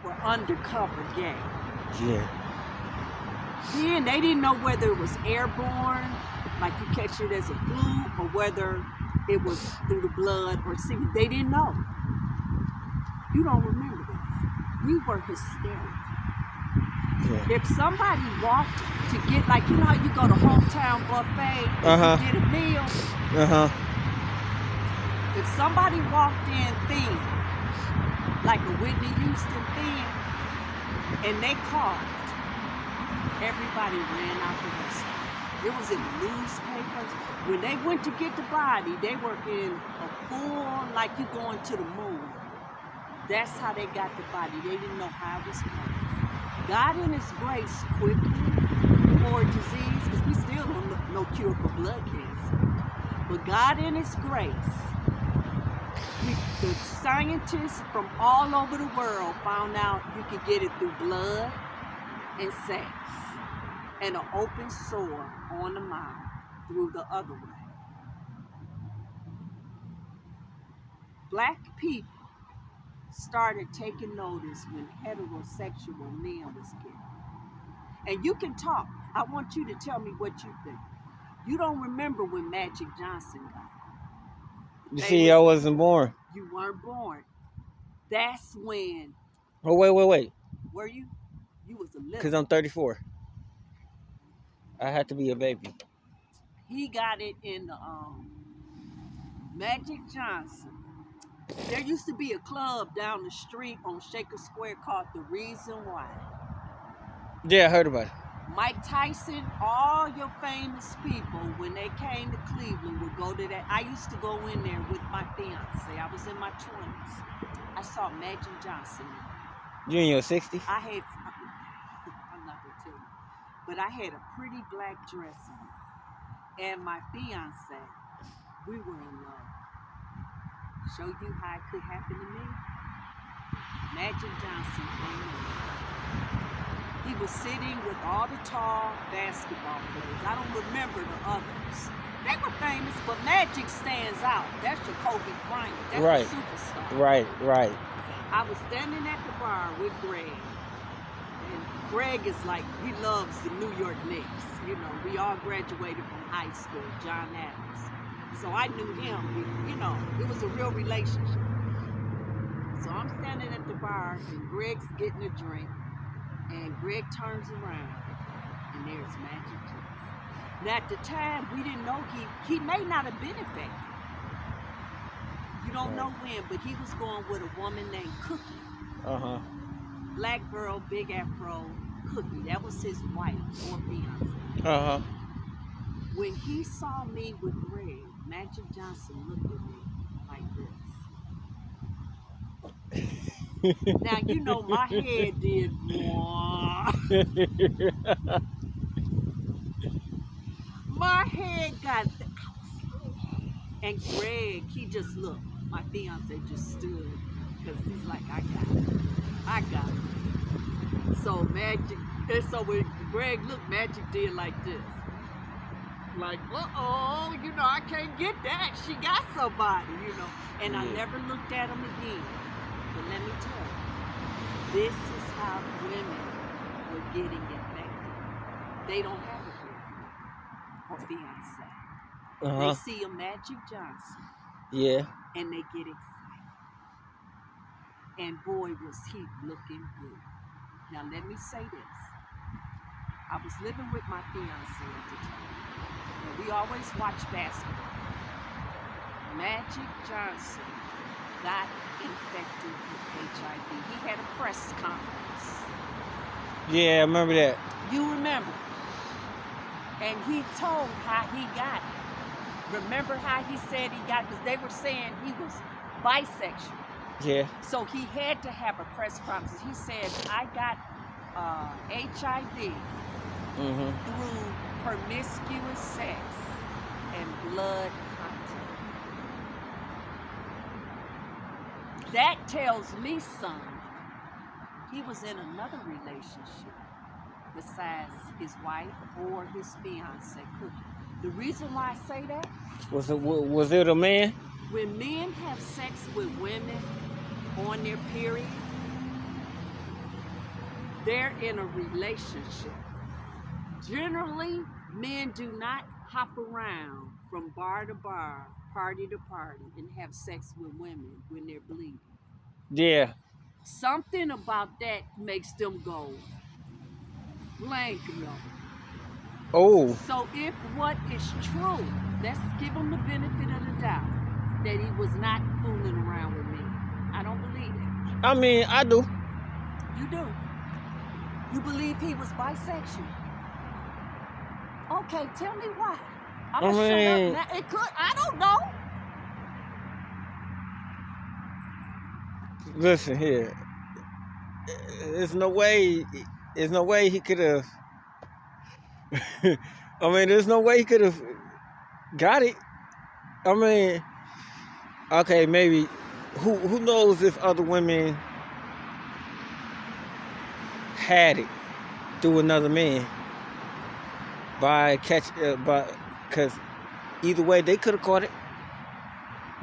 were undercover gay. Yeah. Then they didn't know whether it was airborne, like you catch it as a flu, or whether it was through the blood or semen. They didn't know. You don't remember this. We were hysterical. Yeah. If somebody walked to get, like, you know how you go to Hometown Buffet and you get a meal? If somebody walked in thin, like a Whitney Houston thin, and they coughed, everybody ran out the restaurant. It was in the newspapers. When they went to get the body, they were in a full, like you going to the moon. That's how they got the body. They didn't know how it was placed. God in His grace quickly for disease, because we still don't know no cure for blood cancer. But God in His grace, the scientists from all over the world found out you could get it through blood and sex and an open sore on the mouth through the other way. Black people started taking notice when heterosexual men was gay. And you can talk. I want you to tell me what you think. You don't remember when Magic Johnson got it. You see, I wasn't born. You weren't born. That's when. Oh, wait. Were you? You was a little. Because I'm 34. I had to be a baby. He got it in the Magic Johnson. There used to be a club down the street on Shaker Square called The Reason Why. Yeah, I heard about it. Mike Tyson, all your famous people, when they came to Cleveland, would go to that. I used to go in there with my fiance. I was in my 20s. I saw Magic Johnson. You in your 60s? I had, I'm not going to tell you, but I had a pretty black dress on. And my fiance, we were in love. Show you how it could happen to me? Magic Johnson came in. He was sitting with all the tall basketball players. I don't remember the others. They were famous, but Magic stands out. That's your Kobe Bryant. That's Right. your superstar. Right. I was standing at the bar with Greg. And Greg is like, he loves the New York Knicks. You know, we all graduated from high school, John Adams. So I knew him. You know, it was a real relationship. So I'm standing at the bar, and Greg's getting a drink. And Greg turns around, and there's Magic Johnson. Now, at the time, we didn't know he may not have been infected. You don't know when, but he was going with a woman named Cookie. Black girl, big afro, Cookie. That was his wife or fiance. When he saw me with Greg, Magic Johnson looked at me like this. Now, you know, my head did more. My head got, and Greg, he just looked. My fiance just stood, because he's like, I got it. So Magic, and so when Greg looked, Magic did like this. Like, uh-oh, you know, I can't get that. She got somebody, you know. And I never looked at him again. But let me tell you, this is how women were getting infected. They don't have a girlfriend or fiance. They see a Magic Johnson. Yeah. And they get excited. And boy, was he looking good. Now let me say this. I was living with my fiance at the time. And we always watch basketball. Magic Johnson got infected with HIV. He had a press conference. Yeah, I remember that. You remember. And he told how he got it. Remember how he said he got it? Because they were saying he was bisexual. Yeah. So he had to have a press conference. He said, I got HIV through promiscuous sex and blood contact. That tells me, son, he was in another relationship besides his wife or his fiance, Cookie. The reason why I say that? Was it a man? When men have sex with women on their period, they're in a relationship. Generally, men do not hop around from bar to bar, party to party, and have sex with women when they're bleeding. Yeah. Something about that makes them go blank no. Oh. So if what is true, let's give him the benefit of the doubt that he was not fooling around with me. I don't believe it. I mean, I do. You do. You believe he was bisexual. Okay, tell me why. I'm I gonna shut mean- up now. It could. I don't know. Listen here. There's no way. There's no way he could have. I mean, there's no way he could have got it. I mean, okay, maybe. Who knows if other women had it through another man because either way they could have caught it,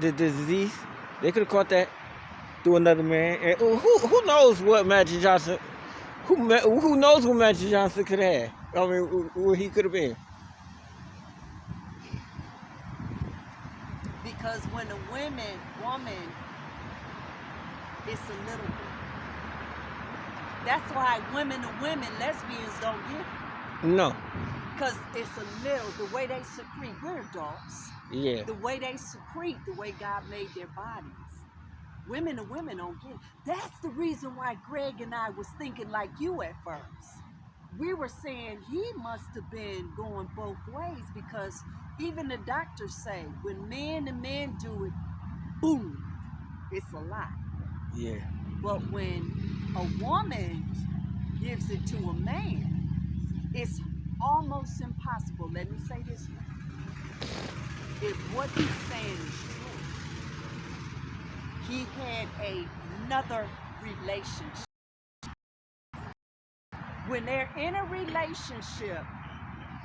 the disease. They could have caught that through another man. And who knows what Magic Johnson? Who knows what Magic Johnson could have? I mean, where he could have been. Because when a woman, it's a little bit. That's why women to women, lesbians don't get it. No. Because it's a little, the way they secrete, we're adults. Yeah. The way they secrete, the way God made their bodies. Women to women don't get it. That's the reason why Greg and I was thinking like you at first. We were saying he must have been going both ways because even the doctors say when men and men do it, boom, it's a lot. Yeah. But when a woman gives it to a man, it's almost impossible. Let me say this now. If what he's saying is true, he had another relationship. When they're in a relationship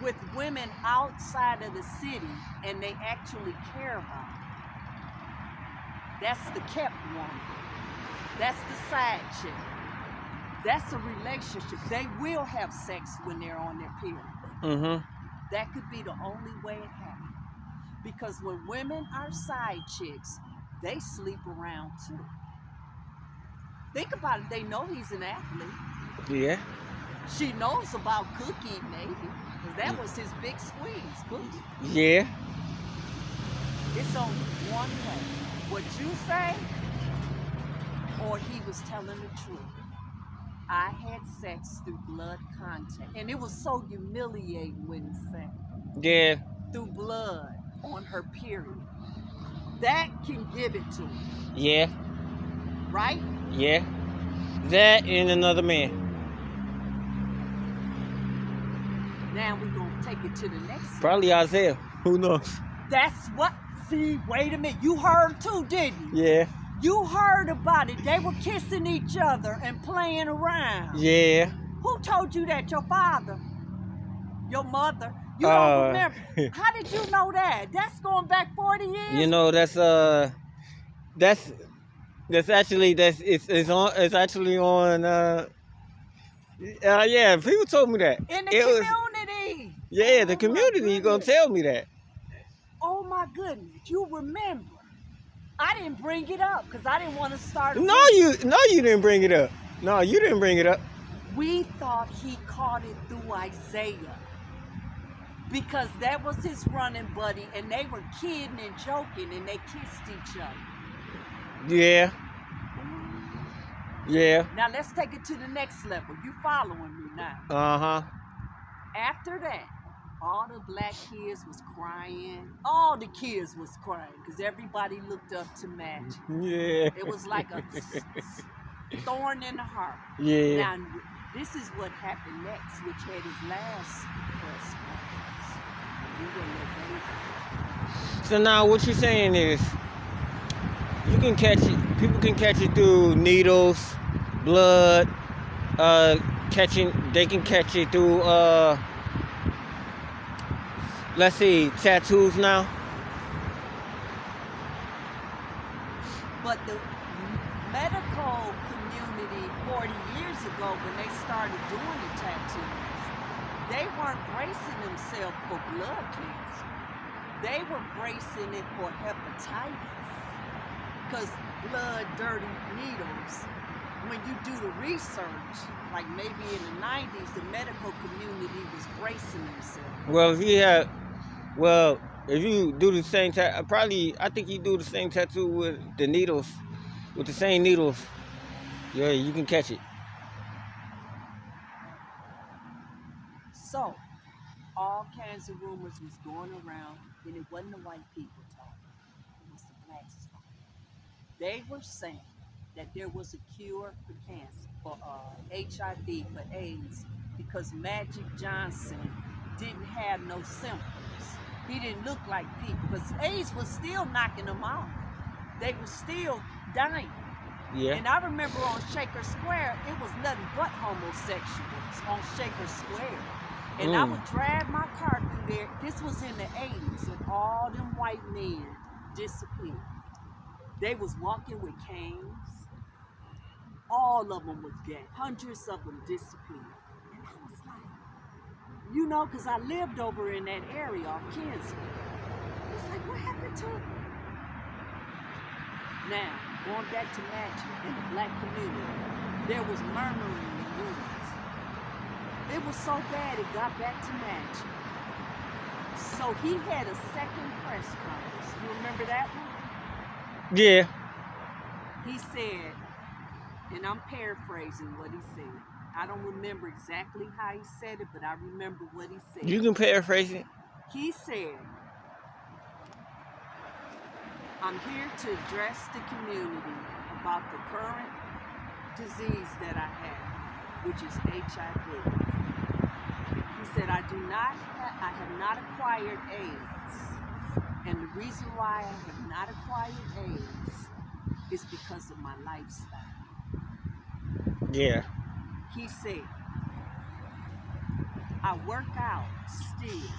with women outside of the city and they actually care about it, that's the kept woman. That's the side chick. That's a relationship. They will have sex when they're on their period. Mm-hmm. That could be the only way it happens. Because when women are side chicks, they sleep around too. Think about it. They know he's an athlete. Yeah. She knows about Cookie, maybe. Because that was his big squeeze, Cookie. Yeah. It's only one way. What you say, or he was telling the truth. I had sex through blood contact. And it was so humiliating when he said it. Yeah. Through blood on her period. That can give it to her. Yeah. Right? Yeah. That and another man. Now we're going to take it to the next step. Probably Isaiah. Who knows? That's what. See, wait a minute. You heard too, didn't you? Yeah. You heard about it. They were kissing each other and playing around. Yeah. Who told you that? Your father? Your mother? You don't remember. How did you know that? That's going back 40 years. You know, it's actually on yeah, people told me that. In the community. Yeah, Oh, the my community, you gonna goodness. tell me that. Oh my goodness, you remember. I didn't bring it up because I didn't want to start. No, you didn't bring it up. No, you didn't bring it up. We thought he caught it through Isaiah because that was his running buddy and they were kidding and joking and they kissed each other. Yeah. Yeah. Now let's take it to the next level. You following me now? Uh-huh. After that, all the black kids was crying. All the kids was crying because everybody looked up to Magic. Yeah. It was like a thorn in the heart. Yeah. Now, this is what happened next, which had his last press conference. We wouldn't let anything. So now what you're saying is you can catch it, people can catch it through needles, blood, they can catch it through let's see, tattoos now. But the medical community 40 years ago when they started doing the tattoos, they weren't bracing themselves for blood cancer. They were bracing it for hepatitis. Because blood, dirty needles, when you do the research, like maybe in the 90s, the medical community was bracing themselves. Well, if you do the same I think you do the same tattoo with the needles, with the same needles. Yeah, you can catch it. So, all kinds of rumors was going around, and it wasn't the white people talking, it was the blacks talking. They were saying that there was a cure for cancer, for HIV, for AIDS, because Magic Johnson didn't have no symptoms. He didn't look like people, because AIDS was still knocking them out. They were still dying. Yeah. And I remember on Shaker Square, it was nothing but homosexuals on Shaker Square. And I would drive my car through there. This was in the 80s, and all them white men disappeared. They was walking with canes. All of them was gay. Hundreds of them disappeared. And I was like, you know, because I lived over in that area off Kingston. It's like, what happened to them? Now, going back to Magic in the black community, there was murmuring in the rumors. It was so bad it got back to Magic. So he had a second press conference. You remember that one? Yeah. He said, and I'm paraphrasing what he said. I don't remember exactly how he said it, but I remember what he said. You can paraphrase it. He said, I'm here to address the community about the current disease that I have, which is HIV. He said, I have not acquired AIDS. And the reason why I have not acquired AIDS is because of my lifestyle. Yeah. He said, I work out still.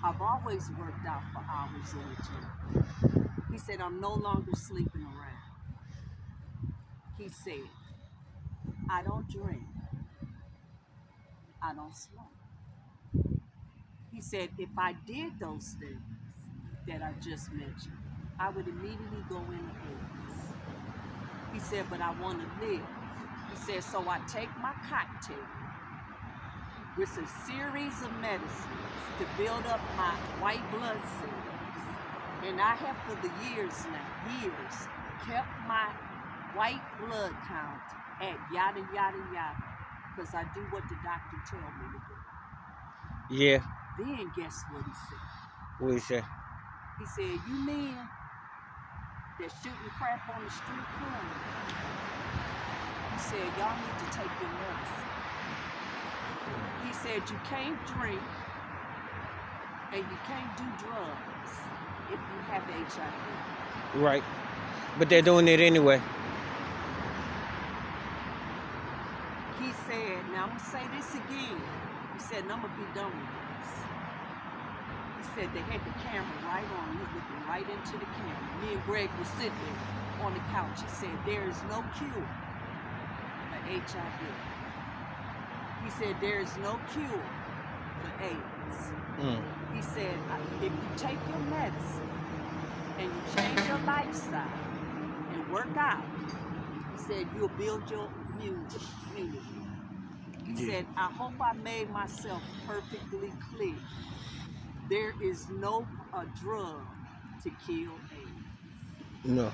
I've always worked out for hours in the gym. He said, I'm no longer sleeping around. He said, I don't drink. I don't smoke. He said, if I did those things that I just mentioned, I would immediately go into AIDS. He said, but I want to live. He said, so I take my cocktail with a series of medicines to build up my white blood cells. And I have for the years kept my white blood count at yada, yada, yada, because I do what the doctor tell me to do. Yeah. Then guess what he said? What he said? He said, you men that shooting crap on the street corner, he said, y'all need to take your medicine. He said, you can't drink and you can't do drugs if you have HIV. Right. But they're doing it anyway. He said, now I'm going to say this again. He said, and I'm going to be done with this. He said they had the camera right on. He was looking right into the camera. Me and Greg were sitting there on the couch. He said, there is no cure for HIV. He said, there is no cure for AIDS. He said, if you take your medicine and you change your lifestyle and work out, he said, you'll build your immunity. He said, I hope I made myself perfectly clear. There is no drug to kill AIDS. No.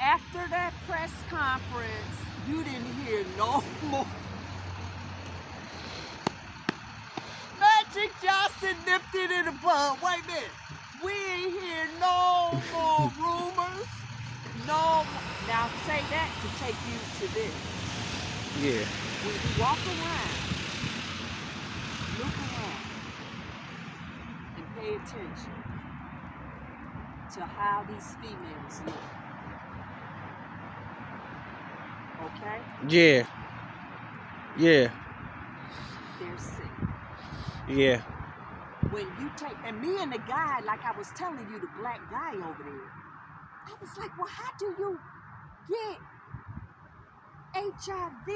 After that press conference, you didn't hear no more. Magic Johnson nipped it in the bud. Wait a minute. We ain't hear no more rumors. No. Now say that to take you to this. Yeah. When you walk around, look around, and pay attention to how these females look. Okay? Yeah. Yeah. They're sick. Yeah. When you take, and me and the guy, like I was telling you, the black guy over there, I was like, well, how do you get HIV?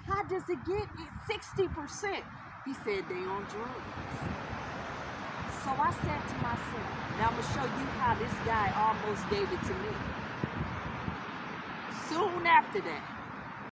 How does it get 60%? He said they on drugs. So I said to myself, now I'm going to show you how this guy almost gave it to me. Soon after that,